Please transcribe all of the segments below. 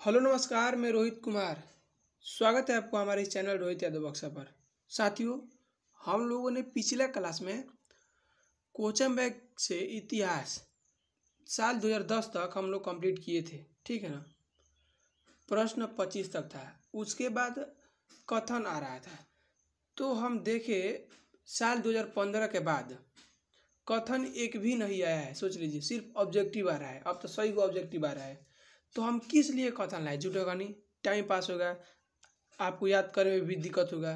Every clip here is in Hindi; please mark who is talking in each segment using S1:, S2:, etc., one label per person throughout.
S1: हेलो नमस्कार, मैं रोहित कुमार। स्वागत है आपको हमारे इस चैनल रोहित यादव बक्सा पर। साथियों, हम लोगों ने पिछला क्लास में क्वेश्चन बैंक से इतिहास साल 2010 तक हम लोग कंप्लीट किए थे, ठीक है ना। प्रश्न 25 तक था, उसके बाद कथन आ रहा था। तो हम देखे साल 2015 के बाद कथन एक भी नहीं आया है। सोच लीजिए, सिर्फ ऑब्जेक्टिव आ रहा है। अब तो सही को ऑब्जेक्टिव आ रहा है। तो हम किस लिए कथन लाए? झूठा होगा नहीं, टाइम पास होगा, आपको याद करने में भी दिक्कत होगा।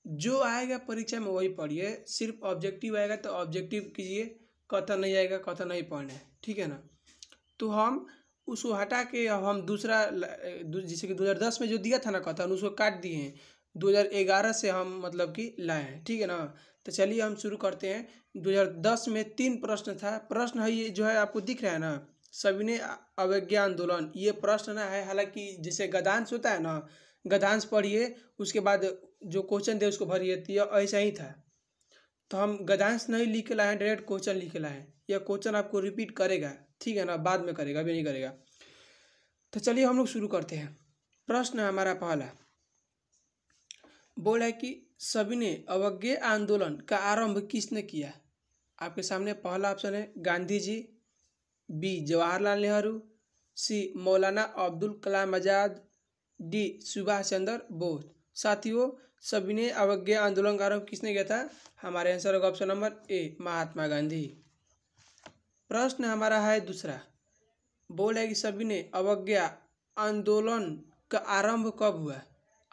S1: जो आएगा परीक्षा में वही पढ़िए। सिर्फ ऑब्जेक्टिव आएगा तो ऑब्जेक्टिव कीजिए, कथन नहीं आएगा कथन नहीं पढ़ना है, ठीक है ना। तो हम उसको हटा के अब हम दूसरा जैसे कि 2010 में जो दिया था ना कथन, उसको काट दिए हैं। 2011 से हम मतलब कि लाए हैं, ठीक है ना। तो चलिए हम शुरू करते हैं। 2010 में 3 प्रश्न था। प्रश्न है ये जो है आपको दिख रहा है ना, सविनय अवज्ञा आंदोलन, ये प्रश्न ना है। हालांकि जैसे गद्यांश होता है ना, गद्यांश पढ़िए उसके बाद जो क्वेश्चन दे उसको भरिए, तो ऐसा ही था। तो हम गद्यांश नहीं लिख के लाए हैं, डायरेक्ट क्वेश्चन लिख के लाए हैं। यह क्वेश्चन आपको रिपीट करेगा, ठीक है ना, बाद में करेगा, अभी नहीं करेगा। तो चलिए हम लोग शुरू करते हैं। प्रश्न हमारा पहला बोला है कि सविनय अवज्ञा आंदोलन का आरंभ किसने किया? आपके सामने पहला ऑप्शन है गांधी जी, बी जवाहरलाल नेहरू, सी मौलाना अब्दुल कलाम आजाद, डी सुभाष चंद्र बोस। साथियों, सविनय अवज्ञा आंदोलन का आरंभ किसने किया था? हमारे आंसर होगा option number A, Mahatma Gandhi. प्रश्न हमारा है दूसरा, बोल है कि सविनय अवज्ञा आंदोलन का आरंभ कब हुआ?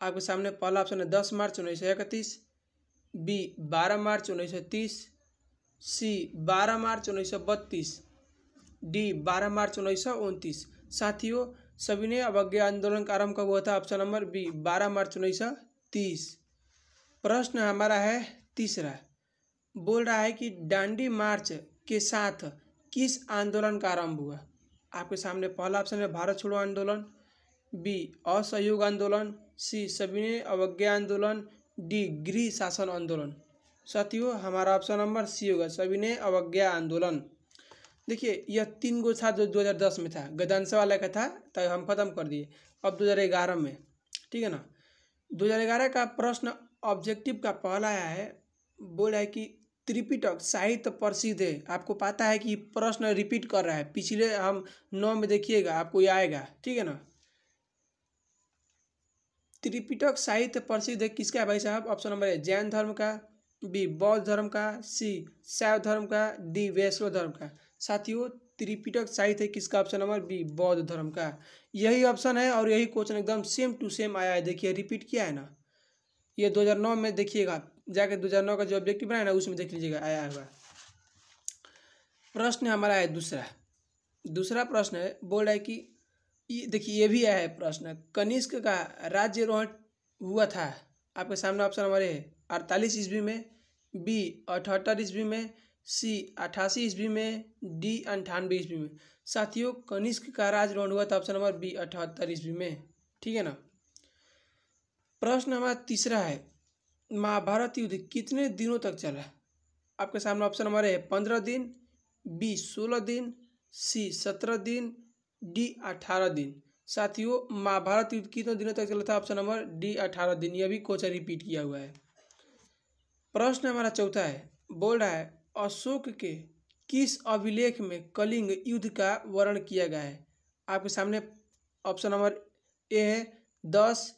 S1: आपके सामने पहला ऑप्शन है 10 मार्च 1931, बी 12 मार्च 1930, सी 12 मार्च 1932, डी 12 मार्च 1929। साथियों, सविनय अवज्ञा आंदोलन का आरंभ कब हुआ था? ऑप्शन नंबर बी 12 मार्च 1930। प्रश्न हमारा है तीसरा, बोल रहा है कि दांडी मार्च के साथ किस आंदोलन का आरंभ हुआ? आपके सामने पहला ऑप्शन है भारत छोड़ो आंदोलन, बी असहयोग आंदोलन, सी सविनय अवज्ञा आंदोलन, डी गृह शासन आंदोलन। साथियों, हमारा ऑप्शन नंबर सी होगा, सविनय अवज्ञा आंदोलन। देखिए, यह 3 गो था जो 2010 में था, गद्यांश वाला का था, तो हम खत्म कर दिए। अब 2011 में, ठीक है ना। 2011 का प्रश्न ऑब्जेक्टिव का पहला आया है। बोल है कि त्रिपिटक साहित्य प्रसिद्ध है। आपको पता है कि प्रश्न रिपीट कर रहा है, पिछले हम 9 में देखिएगा, आपको ये आएगा, ठीक है ना। त्रिपिटक साहित्य प्रसिद्ध है किसका है भाई साहब? ऑप्शन नंबर ए जैन धर्म का, बी बौद्ध धर्म का, सी शैव धर्म का, डी वैष्णव धर्म का। साथियों, त्रिपिटक साहित्य किसका? ऑप्शन नंबर बी बौद्ध धर्म का। यही ऑप्शन है और यही क्वेश्चन एकदम सेम टू सेम आया है। देखिए रिपीट किया है ना, ये 2009 में देखिएगा, जाके 2009 का जो ऑब्जेक्टिव बनाया ना उसमें देख लीजिएगा, आया हुआ। प्रश्न हमारा है दूसरा प्रश्न है, बोल रहा है कि देखिए ये भी आया है प्रश्न, कनिष्क का राज्यारोहण हुआ था। आपके सामने ऑप्शन नंबर ए 48 ईस्वी में, बी 78 ईस्वी में, सी 88 ईस्वी में, डी 98 ईस्वी में। साथियों, कनिष्क का राज्यारोहण हुआ था ऑप्शन नंबर बी 78 ईस्वी में, ठीक है ना। प्रश्न हमारा तीसरा है, महाभारत युद्ध कितने दिनों तक चला? आपके सामने ऑप्शन नंबर है 15 दिन, बी 16 दिन, सी 17 दिन, डी 18 दिन। साथियों, महाभारत युद्ध कितने दिनों तक चला था? ऑप्शन नंबर डी 18 दिन। यह भी क्वेश्चन रिपीट किया हुआ है। प्रश्न हमारा चौथा है, बोल रहा है अशोक के किस अभिलेख में कलिंग युद्ध का वर्णन किया गया है? आपके सामने ऑप्शन नंबर ए है 10,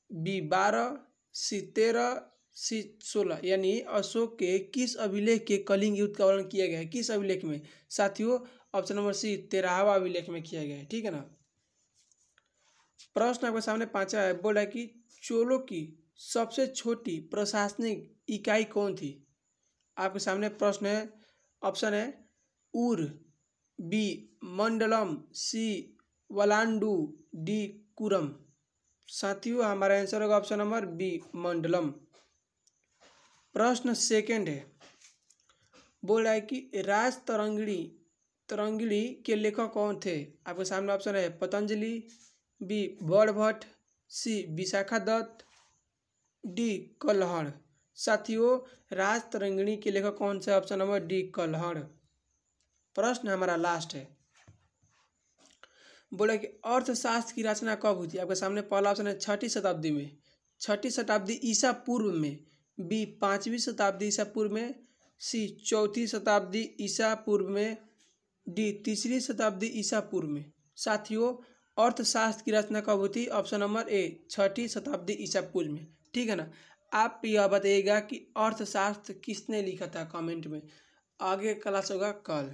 S1: बी 12, सी 13, सी 16। यानी अशोक के किस अभिलेख के कलिंग युद्ध का वर्णन किया गया है? किस अभिलेख में? साथियों, ऑप्शन नंबर सी 13वां अभिलेख में किया गया है, ठीक है ना। प्रश्न आपके सामने पांचवा है, बोल रहा है कि चोलों की सबसे छोटी प्रशासनिक इकाई कौन थी? आपके सामने प्रश्न है, ऑप्शन है उर, बी मंडलम, सी वलांडू, डी कुरम। साथियों, हमारा आंसर होगा ऑप्शन नंबर बी मंडलम। प्रश्न सेकंड है, बोल रहा है कि राज तरंगिणी के लेखक कौन थे? आपके सामने ऑप्शन है Patanjali, B Badbhatt, C Vishakha Datta, D Kalhan. साथियों, राज तरंगिणी के लेखक कौन से? Option number D Kalhan. प्रश्न हमारा लास्ट है, बोला कि अर्थशास्त्र की रचना कब हुई थी। आपके सामने पहला ऑप्शन है 6ठी शताब्दी में, 6ठी शताब्दी ईसा पूर्व में, बी 5वीं शताब्दी ईसा पूर्व में, सी 4ठी शताब्दी ईसा पूर्व में, डी 3री शताब्दी ईसा पूर्व में। साथियों अर्थशास्त्र की रचना कब हुई थी? ऑप्शन नंबर ए 6ठी शताब्दी ईसा पूर्व में। ठीक है ना। आप यह बताइएगा कि अर्थशास्त्र किसने लिखा था कमेंट में। आगे क्लास होगा कल।